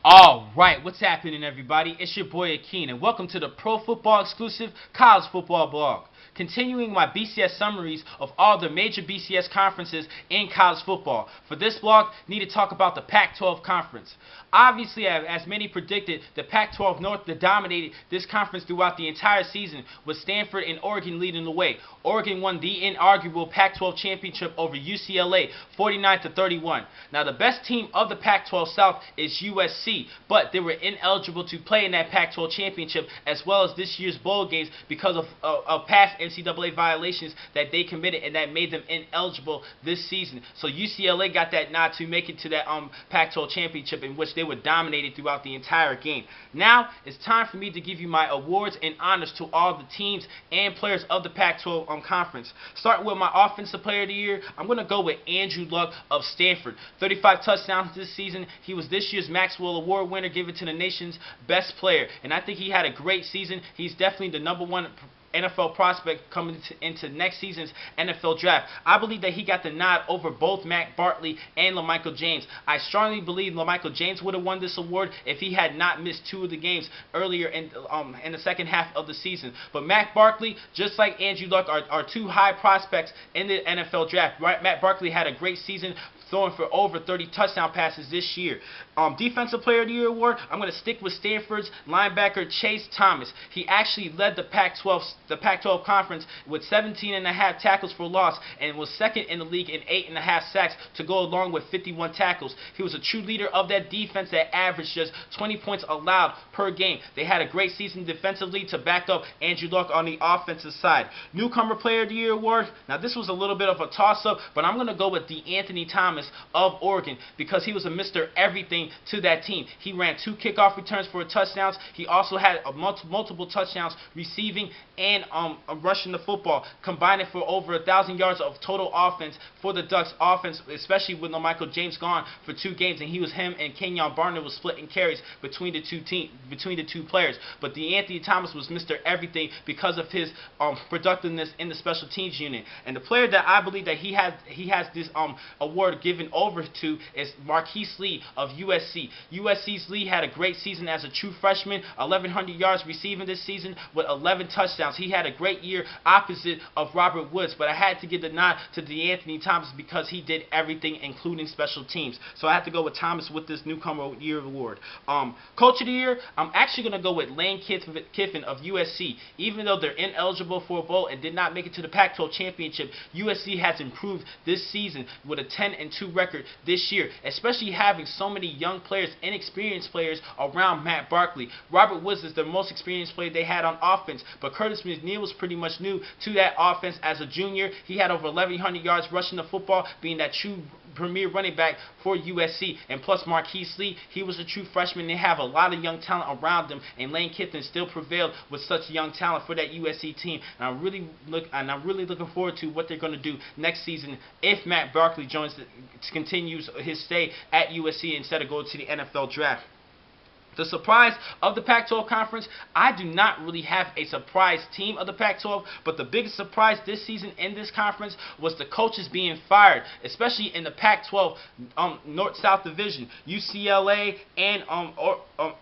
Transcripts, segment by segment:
Alright, what's happening, everybody? It's your boy Akeen, and welcome to the Pro Football Exclusive College Football Blog. Continuing my BCS summaries of all the major BCS conferences in college football. For this blog, need to talk about the Pac-12 conference. Obviously, as many predicted, the Pac-12 North dominated this conference throughout the entire season, with Stanford and Oregon leading the way. Oregon won the inarguable Pac-12 championship over UCLA, 49-31. Now, the best team of the Pac-12 South is USC, but they were ineligible to play in that Pac-12 championship as well as this year's bowl games because of past NCAA violations that they committed and that made them ineligible this season. So UCLA got that nod to make it to that Pac-12 championship, in which they were dominated throughout the entire game. Now it's time for me to give you my awards and honors to all the teams and players of the Pac-12 conference. Starting with my offensive player of the year, I'm going to go with Andrew Luck of Stanford. 35 touchdowns this season. He was this year's Maxwell Award winner, given to the nation's best player, and I think he had a great season. He's definitely the #1 NFL prospect coming into next season's NFL draft. I believe that he got the nod over both Matt Barkley and LaMichael James. I strongly believe LaMichael James would have won this award if he had not missed 2 of the games earlier in the second half of the season. But Matt Barkley, just like Andrew Luck, are 2 high prospects in the NFL draft. Right? Matt Barkley had a great season, throwing for over 30 touchdown passes this year. Defensive Player of the Year award, I'm going to stick with Stanford's linebacker Chase Thomas. He actually led the Pac-12 conference with 17.5 tackles for loss and was second in the league in 8.5 sacks to go along with 51 tackles. He was a true leader of that defense that averaged just 20 points allowed per game. They had a great season defensively to back up Andrew Luck on the offensive side. Newcomer Player of the Year award, now this was a little bit of a toss-up, but I'm going to go with Anthony Thomas of Oregon because he was a Mr. Everything to that team. He ran 2 kickoff returns for touchdowns. He also had multiple touchdowns receiving and rushing the football, combining for over 1,000 yards of total offense for the Ducks offense, especially with LaMichael James gone for 2 games, and him and Kenyon Barner was splitting carries between the two players. But Anthony Thomas was Mr. Everything because of his productiveness in the special teams unit. And the player that I believe that he has this award given over to is Marquise Lee of USC. USC's Lee had a great season as a true freshman, 1,100 yards receiving this season with 11 touchdowns. He had a great year opposite of Robert Woods, but I had to give the nod to Anthony Thomas because he did everything, including special teams. So I have to go with Thomas with this Newcomer Year award. Coach of the Year, I'm actually going to go with Lane Kiffin of USC. Even though they're ineligible for a bowl and did not make it to the Pac-12 championship, USC has improved this season with a 10-2 record this year, especially having so many young players, inexperienced players around Matt Barkley. Robert Woods is the most experienced player they had on offense, but Curtis McNeil was pretty much new to that offense as a junior. He had over 1,100 yards rushing the football, being that true premier running back for USC, and plus Marquise Lee, he was a true freshman. They have a lot of young talent around them, and Lane Kiffin still prevailed with such young talent for that USC team. And I'm really looking forward to what they're going to do next season if Matt Barkley continues his stay at USC instead of going to the NFL draft. The surprise of the Pac-12 conference, I do not really have a surprise team of the Pac-12, but the biggest surprise this season in this conference was the coaches being fired, especially in the Pac-12 North-South division. UCLA and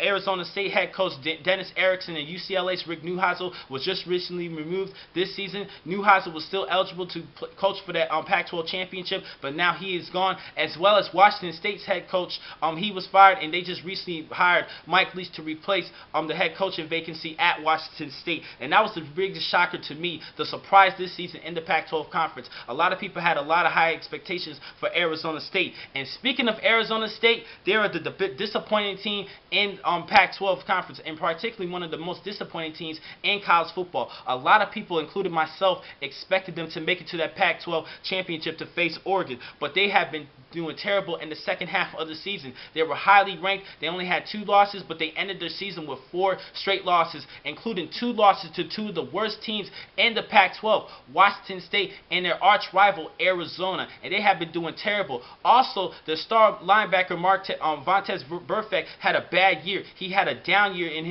Arizona State head coach Dennis Erickson and UCLA's Rick Neuheisel was just recently removed this season. Neuheisel was still eligible to coach for that Pac-12 championship, but now he is gone, as well as Washington State's head coach. He was fired, and they just recently hired Mike Leach to replace the head coaching vacancy at Washington State. And that was the biggest shocker to me, the surprise this season in the Pac-12 conference. A lot of people had a lot of high expectations for Arizona State. And speaking of Arizona State, they are the disappointing team in Pac-12 conference, and particularly one of the most disappointing teams in college football. A lot of people, including myself, expected them to make it to that Pac-12 championship to face Oregon, but they have been doing terrible in the second half of the season. They were highly ranked. They only had 2 losses, but they ended their season with 4 straight losses, including 2 losses to 2 of the worst teams in the Pac-12, Washington State and their arch rival Arizona, and they have been doing terrible. Also, the star linebacker Vontez Burfict had a bad year. He had a down year in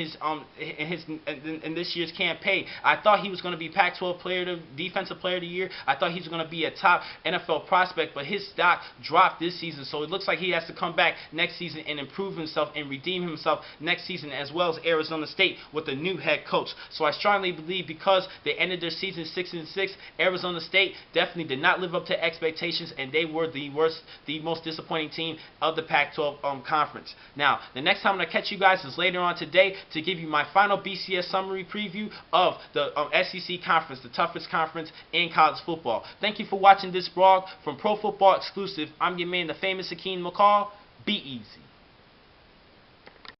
this year's campaign. I thought he was going to be Pac-12 defensive player of the year. I thought he was going to be a top NFL prospect, but his stock dropped flop this season, so it looks like he has to come back next season and improve himself and redeem himself next season, as well as Arizona State with a new head coach. So I strongly believe because they ended their season 6-6, Arizona State definitely did not live up to expectations, and they were the most disappointing team of the Pac-12 conference. Now, the next time I catch you guys is later on today to give you my final BCS summary preview of the SEC conference, the toughest conference in college football. Thank you for watching this vlog from Pro Football Exclusive. I'm your man, the famous Akeem McCall. Be easy.